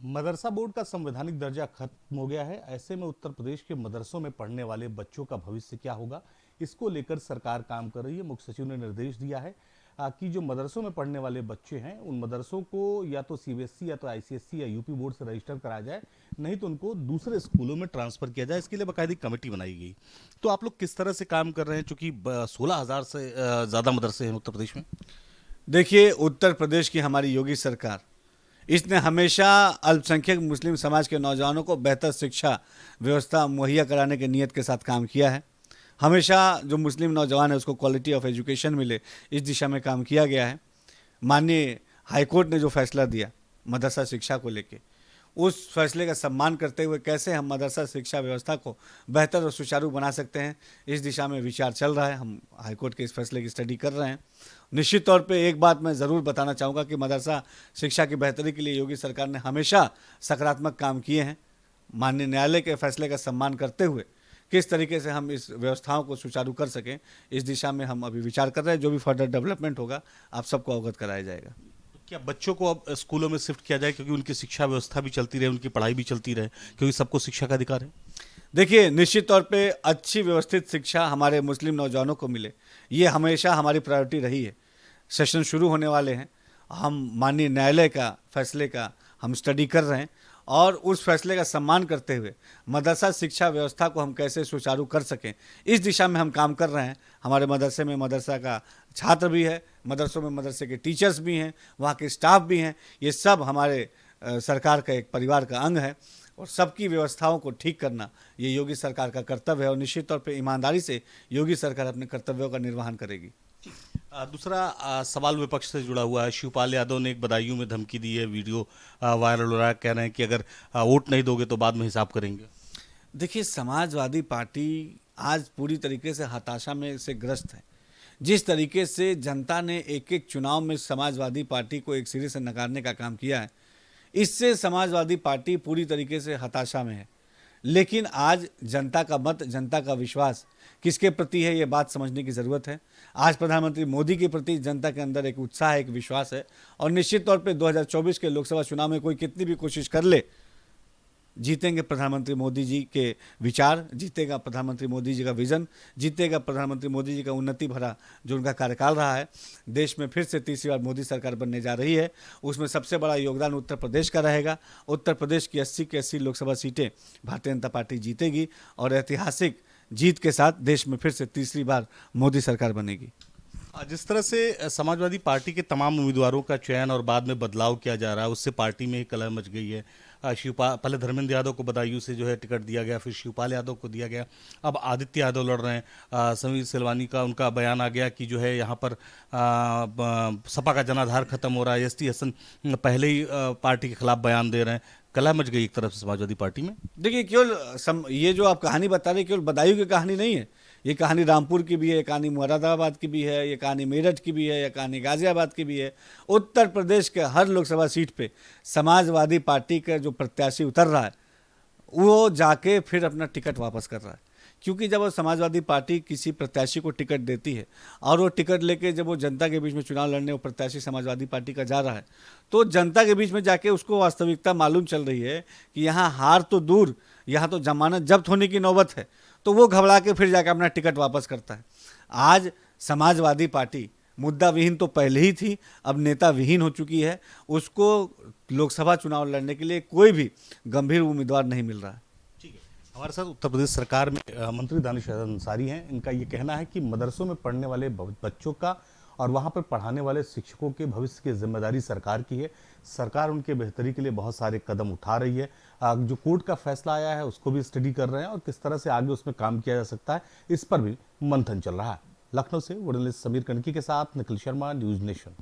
मदरसा board का संवैधानिक दर्जा खत्म हो गया है। ऐसे में उत्तर प्रदेश के मदरसों में पढ़ने वाले बच्चों का भविष्य क्या होगा, इसको लेकर सरकार काम कर रही है। मुख्य सचिव ने निर्देश दिया है कि जो मदरसों में पढ़ने वाले बच्चे हैं उन मदरसों को या तो सीबीएसई या तो आईसीएसई या यूपी बोर्ड से रजिस्टर कराया जाए, नहीं तो उनको दूसरे स्कूलों में ट्रांसफर किया जाए। इसके लिए बाकायदा कमेटी बनाई गई। तो आप लोग किस तरह से काम कर रहे हैं, चूंकि 16,000 से ज़्यादा मदरसे हैं उत्तर प्रदेश में। देखिए, उत्तर प्रदेश की हमारी योगी सरकार, इसने हमेशा अल्पसंख्यक मुस्लिम समाज के नौजवानों को बेहतर शिक्षा व्यवस्था मुहैया कराने की नीयत के साथ काम किया है। हमेशा जो मुस्लिम नौजवान है उसको क्वालिटी ऑफ एजुकेशन मिले, इस दिशा में काम किया गया है। माननीय हाईकोर्ट ने जो फैसला दिया मदरसा शिक्षा को लेके, उस फैसले का सम्मान करते हुए कैसे हम मदरसा शिक्षा व्यवस्था को बेहतर और सुचारू बना सकते हैं, इस दिशा में विचार चल रहा है। हम हाईकोर्ट के इस फैसले की स्टडी कर रहे हैं। निश्चित तौर पे एक बात मैं ज़रूर बताना चाहूँगा कि मदरसा शिक्षा की बेहतरी के लिए योगी सरकार ने हमेशा सकारात्मक काम किए हैं। माननीय न्यायालय के फैसले का सम्मान करते हुए किस तरीके से हम इस व्यवस्थाओं को सुचारू कर सकें, इस दिशा में हम अभी विचार कर रहे हैं। जो भी फर्दर डेवलपमेंट होगा आप सबको अवगत कराया जाएगा। क्या बच्चों को अब स्कूलों में शिफ्ट किया जाए, क्योंकि उनकी शिक्षा व्यवस्था भी चलती रहे, उनकी पढ़ाई भी चलती रहे, क्योंकि सबको शिक्षा का अधिकार है। देखिए, निश्चित तौर पे अच्छी व्यवस्थित शिक्षा हमारे मुस्लिम नौजवानों को मिले, ये हमेशा हमारी प्रायोरिटी रही है। सेशन शुरू होने वाले हैं, हम माननीय न्यायालय का फैसले का हम स्टडी कर रहे हैं और उस फैसले का सम्मान करते हुए मदरसा शिक्षा व्यवस्था को हम कैसे सुचारू कर सकें, इस दिशा में हम काम कर रहे हैं। हमारे मदरसे में मदरसा का छात्र भी है, मदरसों में मदरसे के टीचर्स भी हैं, वहाँ के स्टाफ भी हैं। ये सब हमारे सरकार का एक परिवार का अंग है और सबकी व्यवस्थाओं को ठीक करना ये योगी सरकार का कर्तव्य है और निश्चित तौर पे ईमानदारी से योगी सरकार अपने कर्तव्यों का निर्वहन करेगी। दूसरा सवाल विपक्ष से जुड़ा हुआ है। शिवपाल यादव ने एक बदायूं में धमकी दी है, वीडियो वायरल हो रहा है, कह रहे हैं कि अगर वोट नहीं दोगे तो बाद में हिसाब करेंगे। देखिए, समाजवादी पार्टी आज पूरी तरीके से हताशा में से ग्रस्त है। जिस तरीके से जनता ने एक एक चुनाव में समाजवादी पार्टी को एक सिरे से नकारने का काम किया है, इससे समाजवादी पार्टी पूरी तरीके से हताशा में है। लेकिन आज जनता का मत, जनता का विश्वास किसके प्रति है, ये बात समझने की ज़रूरत है। आज प्रधानमंत्री मोदी के प्रति जनता के अंदर एक उत्साह है, एक विश्वास है और निश्चित तौर पे 2024 के लोकसभा चुनाव में कोई कितनी भी कोशिश कर ले, जीतेंगे प्रधानमंत्री मोदी जी के विचार, जीतेगा प्रधानमंत्री मोदी जी का विज़न, जीतेगा प्रधानमंत्री मोदी जी का उन्नति भरा जो उनका कार्यकाल रहा है। देश में फिर से तीसरी बार मोदी सरकार बनने जा रही है, उसमें सबसे बड़ा योगदान उत्तर प्रदेश का रहेगा। उत्तर प्रदेश की 80 की 80 लोकसभा सीटें भारतीय जनता पार्टी जीतेगी और ऐतिहासिक जीत के साथ देश में फिर से तीसरी बार मोदी सरकार बनेगी। जिस तरह से समाजवादी पार्टी के तमाम उम्मीदवारों का चयन और बाद में बदलाव किया जा रहा है, उससे पार्टी में ही कलह मच गई है। शिवपाल, पहले धर्मेंद्र यादव को बदायूं से जो है टिकट दिया गया, फिर शिवपाल यादव को दिया गया, अब आदित्य यादव लड़ रहे हैं। समीर सेलवानी का उनका बयान आ गया कि जो है यहाँ पर सपा का जनाधार खत्म हो रहा है। एसटी हसन पहले ही पार्टी के खिलाफ बयान दे रहे हैं। कलह मच गई एक तरफ से समाजवादी पार्टी में। देखिए, केवल ये जो आप कहानी बता रहे केवल बदायूं की कहानी नहीं है, ये कहानी रामपुर की भी है, ये कहानी मुरादाबाद की भी है, ये कहानी मेरठ की भी है, ये कहानी गाजियाबाद की भी है। उत्तर प्रदेश के हर लोकसभा सीट पे समाजवादी पार्टी का जो प्रत्याशी उतर रहा है वो जाके फिर अपना टिकट वापस कर रहा है। क्योंकि जब वो समाजवादी पार्टी किसी प्रत्याशी को टिकट देती है और वो टिकट लेके जब वो जनता के बीच में चुनाव लड़ने वो प्रत्याशी समाजवादी पार्टी का जा रहा है, तो जनता के बीच में जाके उसको वास्तविकता मालूम चल रही है कि यहाँ हार तो दूर, यहाँ तो जमानत जब्त होने की नौबत है, तो वो घबरा के फिर जाकर अपना टिकट वापस करता है। आज समाजवादी पार्टी मुद्दा विहीन तो पहले ही थी, अब नेता विहीन हो चुकी है। उसको लोकसभा चुनाव लड़ने के लिए कोई भी गंभीर उम्मीदवार नहीं मिल रहा है। हमारे साथ उत्तर प्रदेश सरकार में मंत्री दानिश अंसारी हैं। इनका ये कहना है कि मदरसों में पढ़ने वाले बच्चों का और वहाँ पर पढ़ाने वाले शिक्षकों के भविष्य की जिम्मेदारी सरकार की है। सरकार उनके बेहतरी के लिए बहुत सारे कदम उठा रही है। जो कोर्ट का फैसला आया है उसको भी स्टडी कर रहे हैं और किस तरह से आगे उसमें काम किया जा सकता है, इस पर भी मंथन चल रहा है। लखनऊ से जर्नलिस्ट समीर कनकी के साथ निखिल शर्मा, न्यूज़ नेशन।